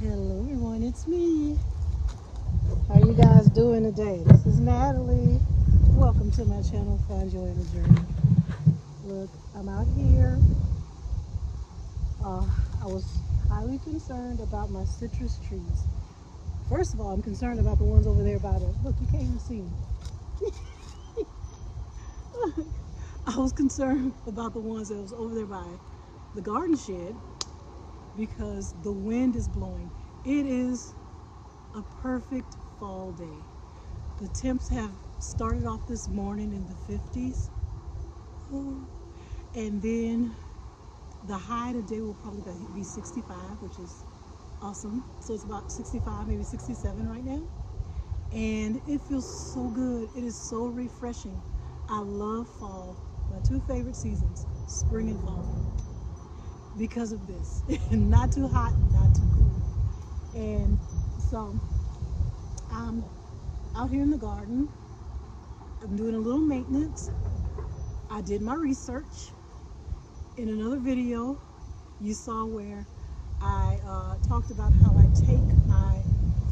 Hello everyone, it's me. How you guys doing today? This is Natalie. Welcome to my channel, Find Joy in the Journey. Look, I'm out here. I was highly concerned about my citrus trees. First of all, I'm concerned about the ones over there by the, look, you can't even see me. I was concerned about the ones that was over there by the garden shed because the wind is blowing. It is a perfect fall day. The temps have started off this morning in the 50s. Oh. And then the high today will probably be 65, which is awesome. So it's about 65, maybe 67 right now. And it feels so good. It is so refreshing. I love fall. My two favorite seasons, spring and fall, because of this. Not too hot, not too cool. And so I'm out here in the garden. I'm doing a little maintenance. I did my research. In another video, you saw where I talked about how I take my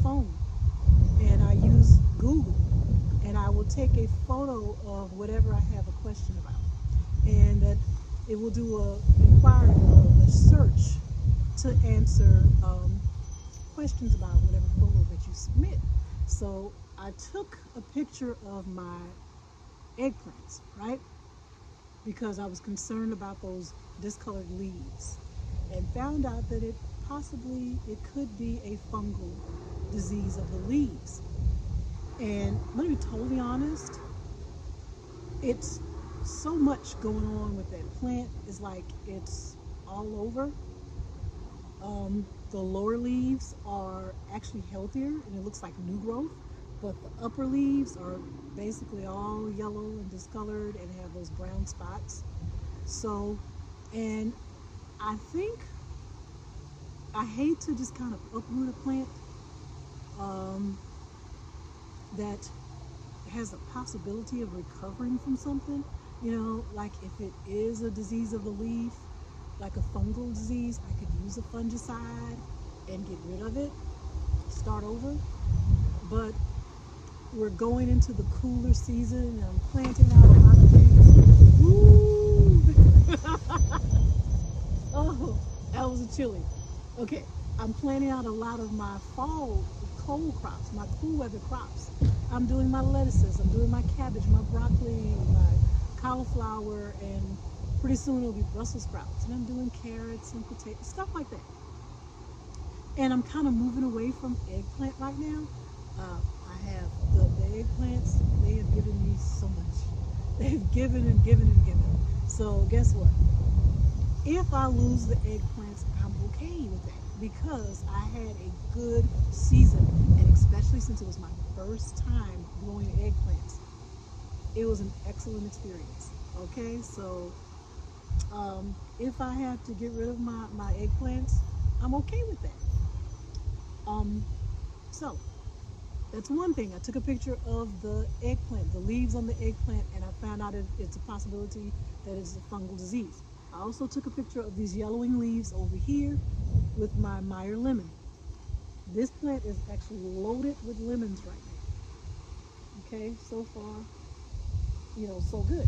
phone and I use Google and I will take a photo of whatever I have a question about, and that it will do a inquiry or a search to answer questions about whatever photo that you submit. So I took a picture of my eggplants, right? Because I was concerned about those discolored leaves, and found out that it could be a fungal disease of the leaves. And I'm gonna be totally honest, it's so much going on with that plant. It's like it's all over. The lower leaves are actually healthier and it looks like new growth, but the upper leaves are basically all yellow and discolored and have those brown spots. So, and I think I hate to just kind of uproot a plant um, that has a possibility of recovering from something. You know, like if it is a disease of the leaf, like a fungal disease, I could use a fungicide and get rid of it, start over. But we're going into the cooler season and I'm planting out a lot of things. Woo! Oh, that was a chili. Okay, I'm planting out a lot of my fall cold crops, my cool weather crops. I'm doing my lettuces, I'm doing my cabbage, my broccoli, my cauliflower, and pretty soon it'll be Brussels sprouts. And I'm doing carrots and potatoes, stuff like that. And I'm kind of moving away from eggplant right now. I have the eggplants, they have given me so much. They've given and given and given. So guess what? If I lose the eggplants, I'm okay with that because I had a good season, and especially since it was my first time growing eggplants, it was an excellent experience. Okay, so if I have to get rid of my eggplants, I'm okay with that. Um, so that's one thing. I took a picture of the eggplant, the leaves on the eggplant, and I found out it's a possibility that it's a fungal disease. I also took a picture of these yellowing leaves over here with my Meyer lemon. This plant is actually loaded with lemons right now. Okay, so far, so good.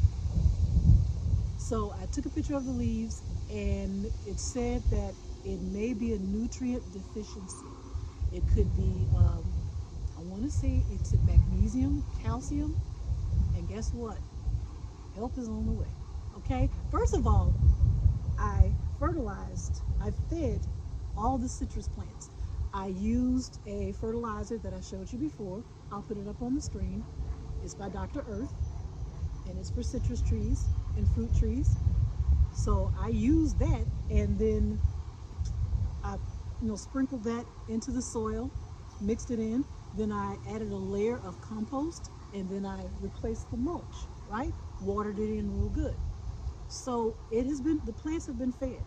So I took a picture of the leaves and it said that it may be a nutrient deficiency. It could be, I want to say it's magnesium, calcium, and guess what? Help is on the way. Okay, first of all, I fed all the citrus plants. I used a fertilizer that I showed you before. I'll put it up on the screen. It's by Dr. Earth, and it's for citrus trees and fruit trees. So I used that, and then I, sprinkled that into the soil, mixed it in. Then I added a layer of compost, and then I replaced the mulch. Right, watered it in real good. So the plants have been fed,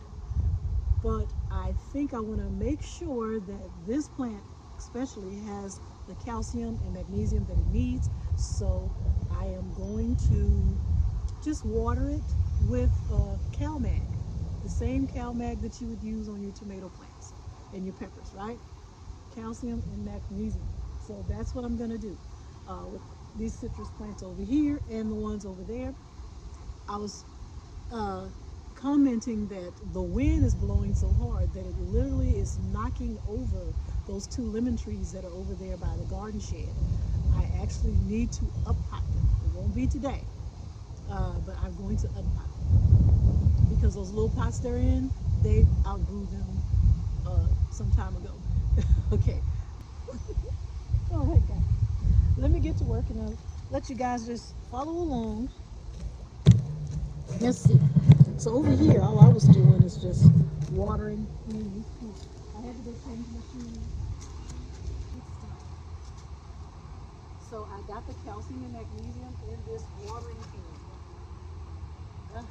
but I think I want to make sure that this plant especially has the calcium and magnesium that it needs. So I am going to just water it with CalMag, the same CalMag that you would use on your tomato plants and your peppers, right? calcium and magnesium. So that's what I'm going to do with these citrus plants over here and the ones over there. I was uh, commenting that the wind is blowing so hard that it literally is knocking over those two lemon trees that are over there by the garden shed. I actually need to up-pot them. It won't be today, but I'm going to up-pot them because those little pots they're in, they outgrew them some time ago. Okay, go ahead, guys. Let me get to work and I'll let you guys just follow along. Let's see. So over here, all I was doing is just watering. I had to go change my shoes. So I got the calcium and magnesium in this watering can.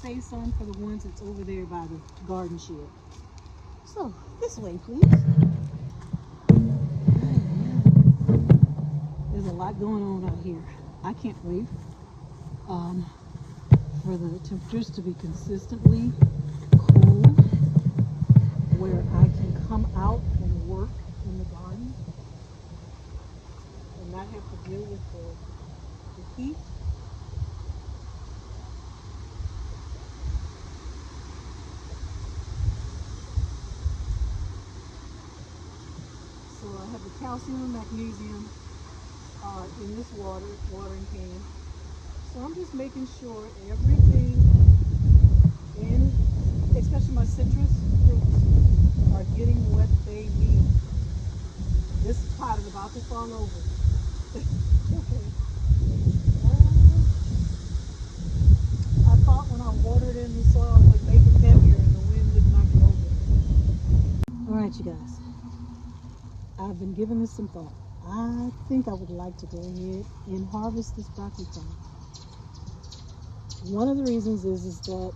Save some for the ones that's over there by the garden shed. So, this way, please. There's a lot going on out here. I can't wait for the temperatures to be consistently cool where I can come out and work in the garden and not have to deal with the heat. So I have the calcium and magnesium in this watering can. So I'm just making sure everything in, especially my citrus fruits, are getting what they need. This pot is about to fall over. Okay. I thought when I watered in the soil it would make it heavier and the wind would knock it over. All right, you guys. I've been giving this some thought. I think I would like to go ahead and harvest this broccoli plant. One of the reasons is that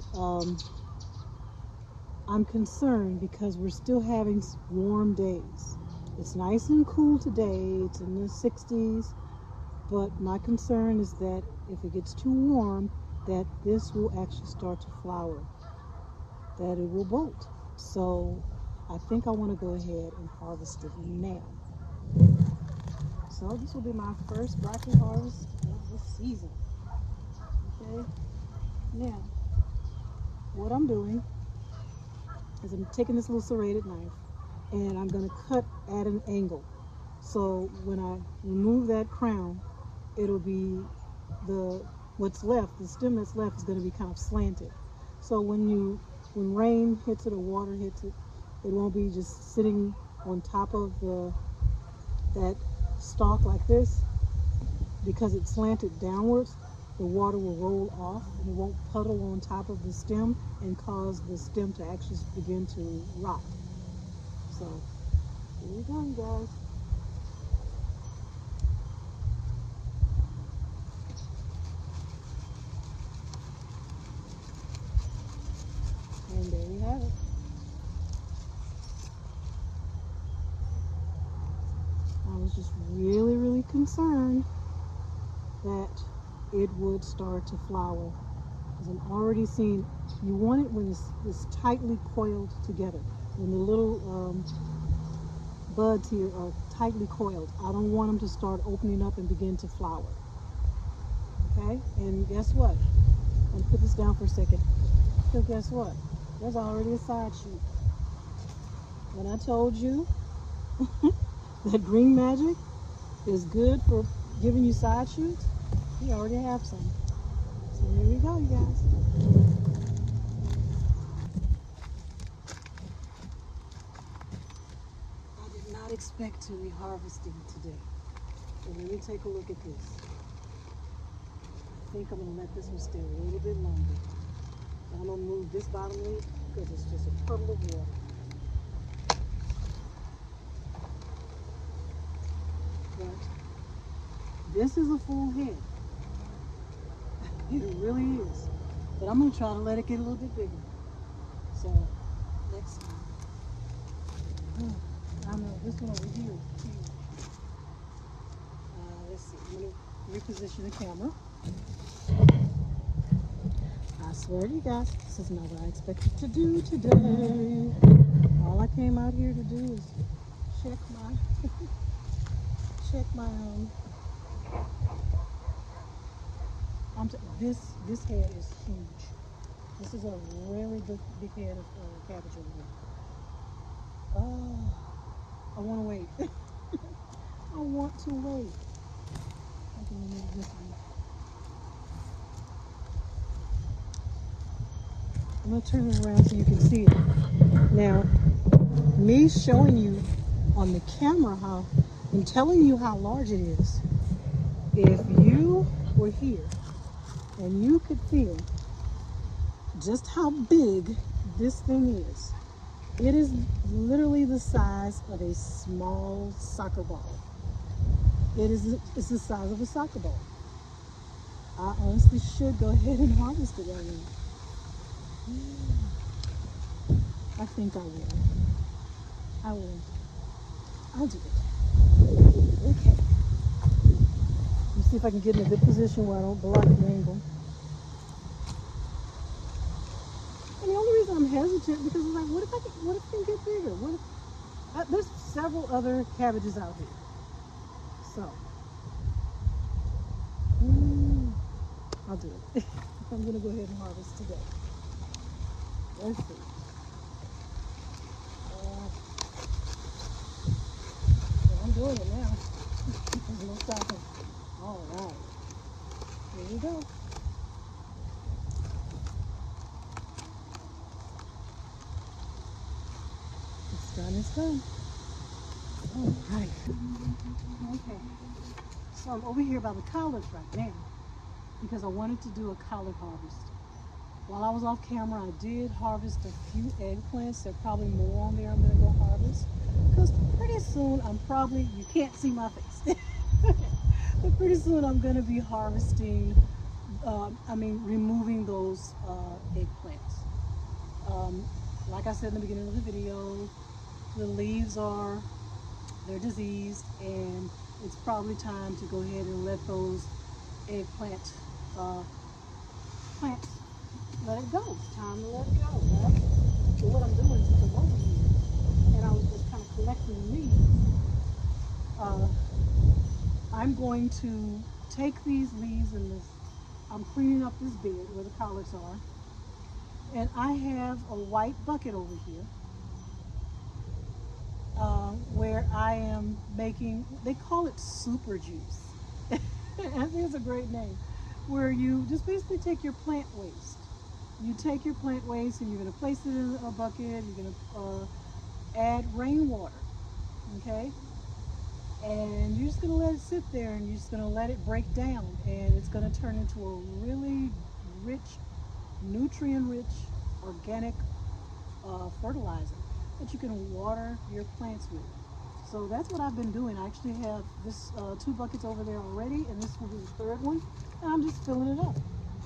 I'm concerned because we're still having warm days. It's nice and cool today. It's in the 60s, but my concern is that if it gets too warm, that this will actually start to flower, that it will bolt. So I think I want to go ahead and harvest it now. So this will be my first broccoli harvest of the season. Okay. Now, what I'm doing is I'm taking this little serrated knife and I'm going to cut at an angle. So when I remove that crown, it'll be what's left, the stem that's left is going to be kind of slanted. So when rain hits it or water hits it, it won't be just sitting on top of that stalk like this. Because it's slanted downwards, the water will roll off and it won't puddle on top of the stem and cause the stem to actually begin to rot. So here we go, you guys. And there we have it. I was just really, really concerned that it would start to flower. Because I'm already seeing, you want it when it's tightly coiled together. When the little buds here are tightly coiled. I don't want them to start opening up and begin to flower. Okay, and guess what? I'm going to put this down for a second. So guess what? There's already a side shoot. When I told you that green magic is good for giving you side shoots, you already have some. So here we go, you guys. I did not expect to be harvesting today. So let me take a look at this. think I'm going to let this one stay a little bit longer. I'm going to move this bottom leaf because it's just a puddle of water. But this is a full head. It really is. But I'm going to try to let it get a little bit bigger. So, let's see. I know, this one over here is huge. Let's see, I'm going to reposition the camera. I swear to you guys, this is not what I expected to do today. All I came out here to do is check my, this head is huge. This is a really big head of cabbage over here. Oh, I want to wait. I want to wait. I can remove this one. I'm going to turn it around so you can see it. Now, me showing you on the camera how, and telling you how large it is, if you were here and you could feel just how big this thing is, it is literally the size of a small soccer ball. It's the size of a soccer ball. I honestly should go ahead and harvest it right now. I think I will. I will. I'll do it. Okay. Let me see if I can get in a good position where I don't block the angle. And the only reason I'm hesitant because I'm like, what if it can get bigger? What if, there's several other cabbages out here. So, I'll do it. I'm going to go ahead and harvest today. Let's see. I'm doing it now. There's no stopping. All right. Here we go. It's done, it's done. All right. Okay. So I'm over here by the collards right now because I wanted to do a collard harvest. While I was off camera, I did harvest a few eggplants. There are probably more on there I'm going to go harvest. Because pretty soon you can't see my face. But pretty soon I'm going to be harvesting, removing those eggplants. Like I said in the beginning of the video, the leaves they're diseased, and it's probably time to go ahead and let those eggplant plants let it go. It's time to let it go, right? So what I'm doing is I'm over here, and I was just kind of collecting the leaves. I'm going to take these leaves and I'm cleaning up this bed where the collards are, and I have a white bucket over here where I am making, they call it super juice. I think it's a great name, where you just basically take your plant waste. You take your plant waste and you're going to place it in a bucket. You're going to add rainwater, okay? And you're just going to let it sit there, and you're just going to let it break down, and it's going to turn into a really rich, nutrient-rich, organic fertilizer that you can water your plants with. So that's what I've been doing. I actually have this 2 buckets over there already, and this will be the 3rd one, and I'm just filling it up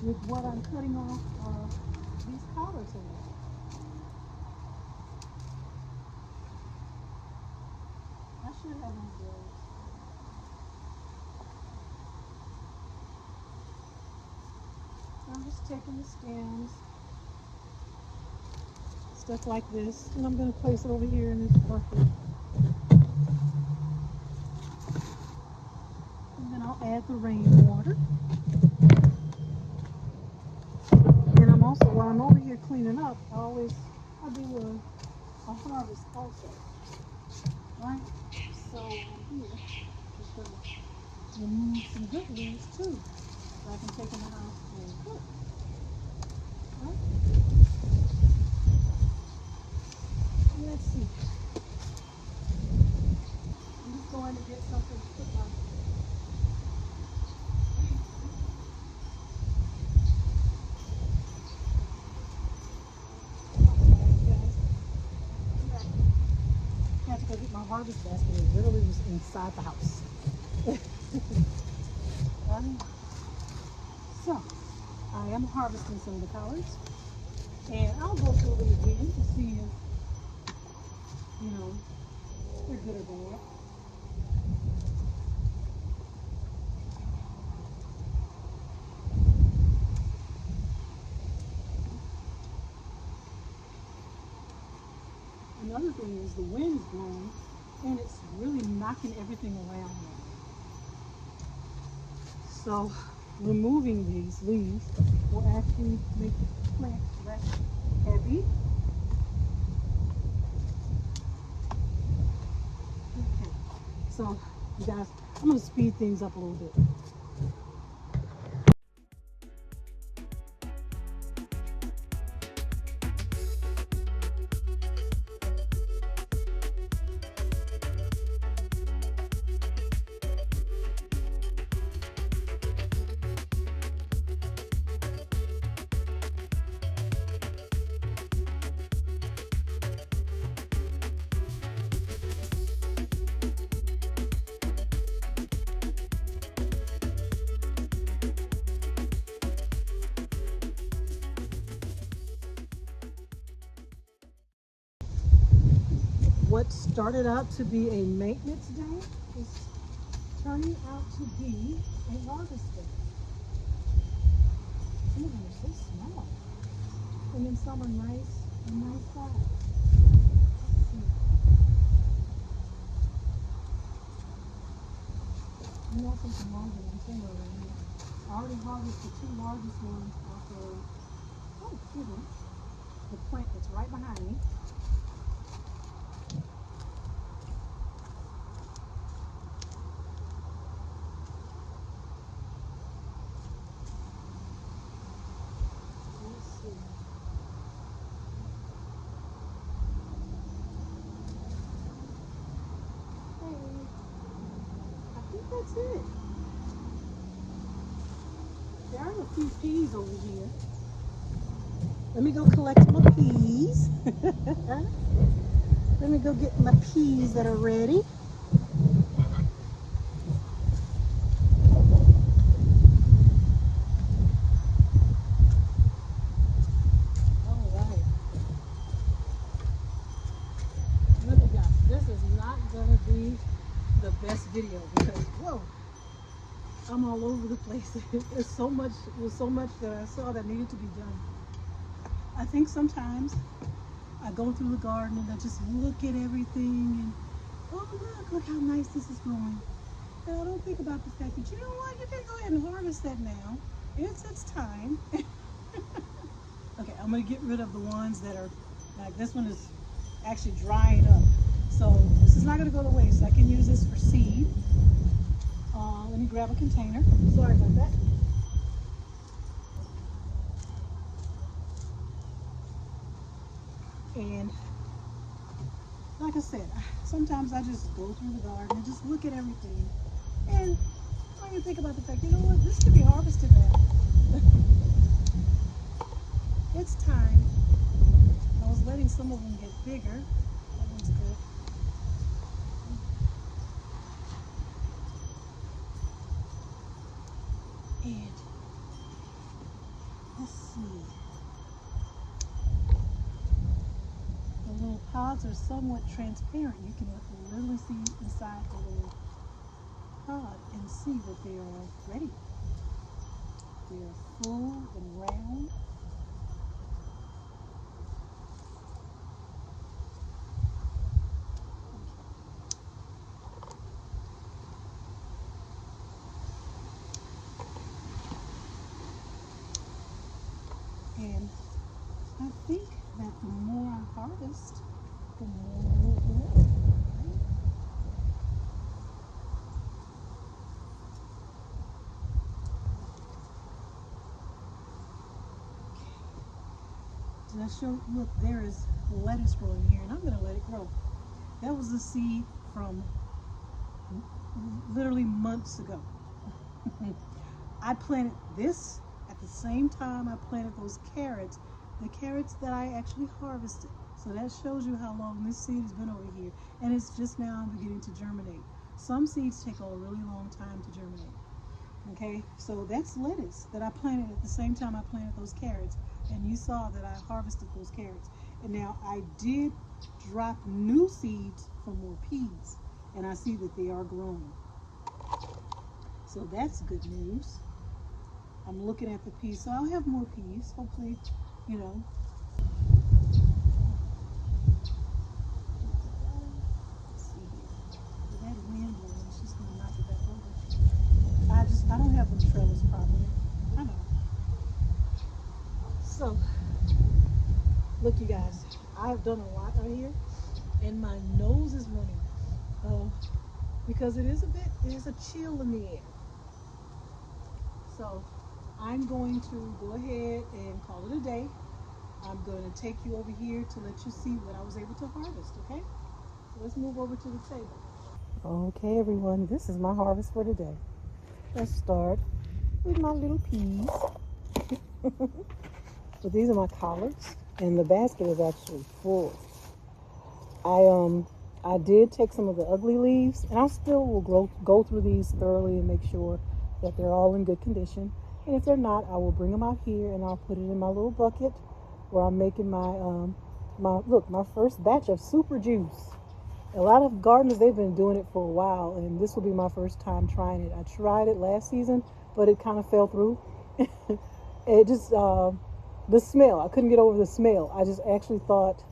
with what I'm cutting off these collards in there. I should have these bills. I'm just taking the stems, stuff like this, and I'm going to place it over here in this bucket. And then I'll add the rainwater. And I'm also, while I'm over here cleaning up, I do a harvest also. Right? So here, just going to remove some good leaves too, so I can take in the house and cook. Right? And let's see. I'm just going to get something to put my harvest basket is literally was inside the house. So, I am harvesting some of the collards. And I'll go through them again to see if, they're good or bad. Another thing is the wind is blowing and it's really knocking everything around me. So removing these leaves will actually make the plant less heavy. Okay, so you guys, I'm going to speed things up a little bit. What started out to be a maintenance day is turning out to be a harvest day. Some of them are so small. And then some are a nice size. Let's see. You know something longer than timber around here. I already harvested the 2 largest ones off of, the plant that's right behind me. That's it. There are a few peas over here. Let me go collect my peas. Let me go get my peas that are ready. All right. Look at guys, this is not going to be the best video because, whoa, I'm all over the place. There's so much that I saw that needed to be done. I think sometimes I go through the garden and I just look at everything and, oh look how nice this is growing. And I don't think about the fact that, you know what, you can go ahead and harvest that now. It's time. Okay, I'm gonna get rid of the ones that are, like this one is actually drying up. So this is not gonna go to waste. I can use this for seed. Let me grab a container. Sorry about that. And like I said, sometimes I just go through the garden and just look at everything. And I can think about the fact, you know what, this could be harvested now. It's time. I was letting some of them get bigger. That one's good. And let's see. The little pods are somewhat transparent. You can literally see inside the little pod and see that they are ready. They are full and round. And I think that the more I harvest, the more will grow. Right? Did I show? Look, there is lettuce growing here, and I'm going to let it grow. That was a seed from literally months ago. I planted this at the same time I planted those carrots, the carrots that I actually harvested. So that shows you how long this seed has been over here. And it's just now beginning to germinate. Some seeds take a really long time to germinate. Okay, so that's lettuce that I planted at the same time I planted those carrots. And you saw that I harvested those carrots. And now I did drop new seeds for more peas. And I see that they are growing. So that's good news. I'm looking at the peas. So I'll have more peas. Hopefully, you know. Let's see here. With that wind blowing, it's just going to knock it back over. I don't have the trellis properly. I know. So, look you guys. I've done a lot out here. And my nose is running. Because it is a chill in the air. So I'm going to go ahead and call it a day. I'm going to take you over here to let you see what I was able to harvest, okay? So let's move over to the table. Okay, everyone, this is my harvest for today. Let's start with my little peas. So these are my collards, and the basket is actually full. I did take some of the ugly leaves, and I still will go through these thoroughly and make sure that they're all in good condition. And if they're not, I will bring them out here and I'll put it in my little bucket where I'm making my my first batch of super juice. A lot of gardeners, they've been doing it for a while, and this will be my first time trying it. I tried it last season, but it kind of fell through. It just the smell, I couldn't get over the smell. I just actually thought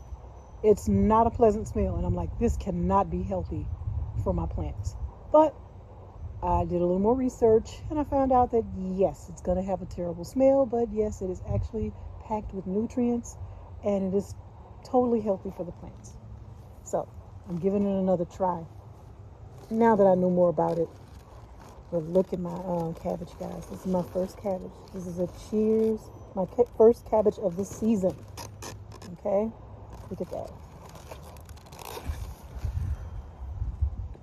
it's not a pleasant smell, and I'm like, this cannot be healthy for my plants. But I did a little more research, and I found out that yes, it's going to have a terrible smell, but yes, it is actually packed with nutrients, and it is totally healthy for the plants. So I'm giving it another try now that I know more about it. But look at my cabbage, guys. This is my first cabbage. This is a cheers, my first cabbage of the season. Okay, look at that.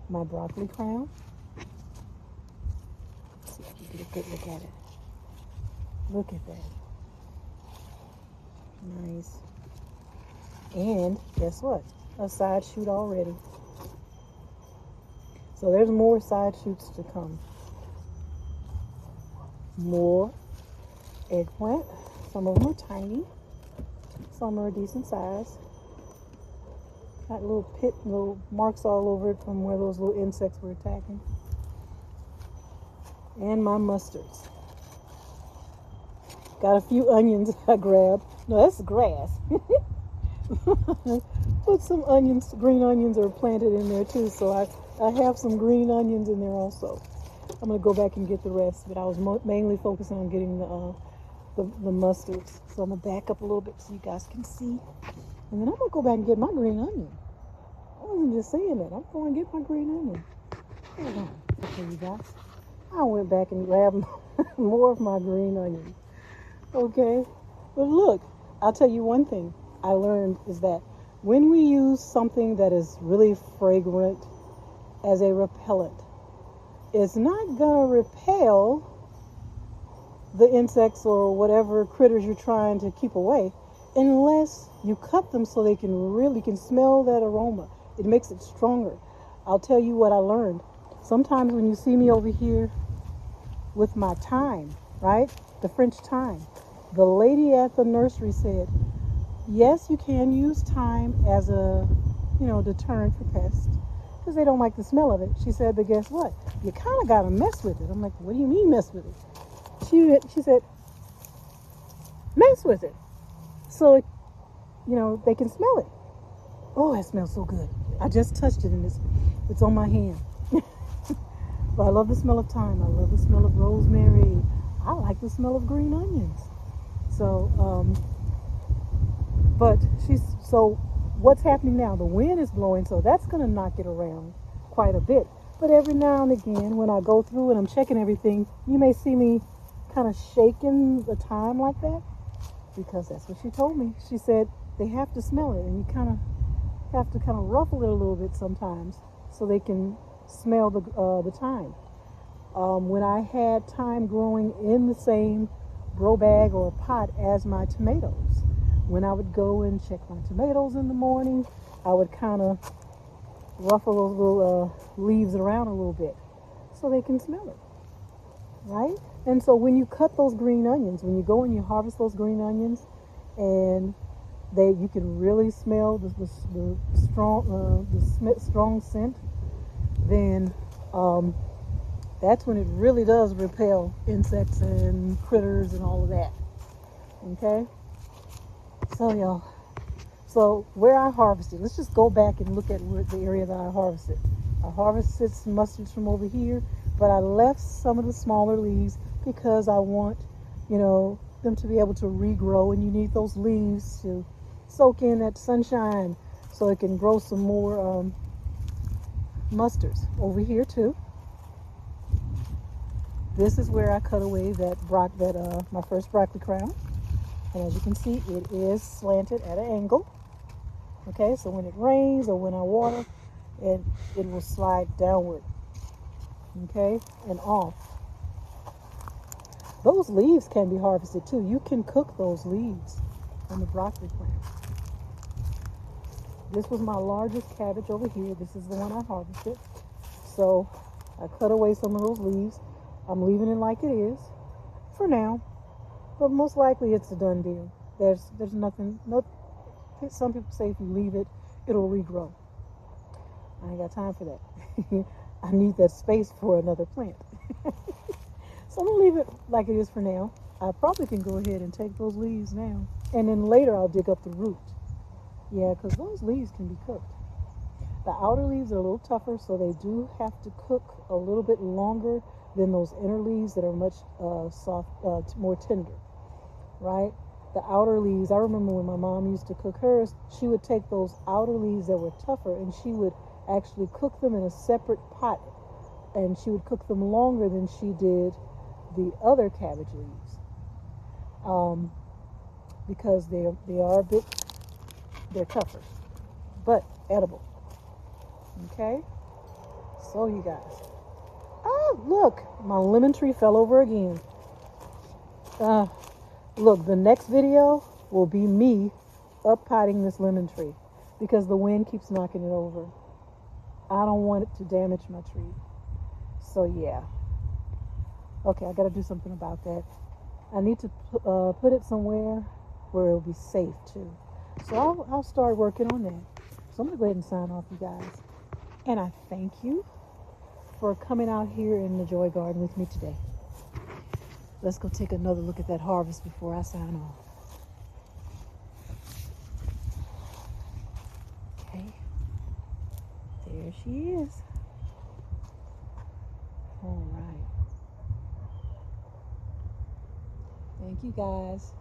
My broccoli crown. Let's see if you get a good look at it. Look at that. Nice. And guess what? A side shoot already. So there's more side shoots to come. More eggplant. Some of them are tiny. Some are a decent size. Got little marks all over it from where those little insects were attacking. And my mustards. Got a few onions I grabbed. No, that's grass. Put some onions, green onions are planted in there too, so I have some green onions in there also. I'm going to go back and get the rest, but I was mainly focusing on getting the mustards. So I'm going to back up a little bit so you guys can see. And then I'm going to go back and get my green onion. I wasn't just saying that. I'm going to get my green onion. Hold on. Okay, you guys. I went back and grabbed more of my green onion. Okay? But look, I'll tell you one thing I learned is that when we use something that is really fragrant as a repellent, it's not going to repel the insects or whatever critters you're trying to keep away unless you cut them so they can smell that aroma. It makes it stronger. I'll tell you what I learned. Sometimes when you see me over here with my thyme, right? The French thyme, the lady at the nursery said, yes, you can use thyme as a, deterrent for pests because they don't like the smell of it. She said, but guess what? You kind of got to mess with it. I'm like, what do you mean mess with it? She said, mess with it. So, they can smell it. Oh, it smells so good. I just touched it and it's on my hand. But I love the smell of thyme. I love the smell of rosemary. I like the smell of green onions. So, so what's happening now? The wind is blowing, so that's going to knock it around quite a bit. But every now and again, when I go through and I'm checking everything, you may see me kind of shaking the thyme like that, because that's what she told me. She said they have to smell it, and you kind of have to ruffle it a little bit sometimes so they can smell the thyme. When I had thyme growing in the same grow bag or pot as my tomatoes, when I would go and check my tomatoes in the morning, I would kind of ruffle those little leaves around a little bit so they can smell it, right? And so when you cut those green onions, when you go and you harvest those green onions, and you can really smell the strong scent, then that's when it really does repel insects and critters and all of that. Okay, so y'all, so where I harvested, let's just go back and look at the area that I harvested. I harvested some mustards from over here, but I left some of the smaller leaves because I want, them to be able to regrow, and you need those leaves to soak in that sunshine so it can grow some more mustards. Over here too, this is where I cut away my first broccoli crown, and as you can see, it is slanted at an angle. Okay, so when it rains or when I water, it will slide downward, okay, and off. Those leaves can be harvested too. You can cook those leaves on the broccoli plant. This was my largest cabbage over here. This is the one I harvested. So I cut away some of those leaves. I'm leaving it like it is for now, but most likely it's a done deal. There's nothing. Some people say if you leave it, it'll regrow. I ain't got time for that. I need that space for another plant. So I'm gonna leave it like it is for now. I probably can go ahead and take those leaves now, and then later I'll dig up the root. Yeah, because those leaves can be cooked. The outer leaves are a little tougher, so they do have to cook a little bit longer than those inner leaves that are much soft, more tender, right? The outer leaves, I remember when my mom used to cook hers, she would take those outer leaves that were tougher and she would actually cook them in a separate pot, and she would cook them longer than she did the other cabbage leaves, because they're tougher, but edible. Okay, so you guys, look, my lemon tree fell over again. Look, the next video will be me up-potting this lemon tree because the wind keeps knocking it over. I don't want it to damage my tree. So yeah. Okay, I got to do something about that. I need to put it somewhere where it'll be safe too. So I'll start working on that. So I'm going to go ahead and sign off, you guys. And I thank you for coming out here in the Joy Garden with me today. Let's go take another look at that harvest before I sign off. Okay. There she is. All right. Thank you, guys.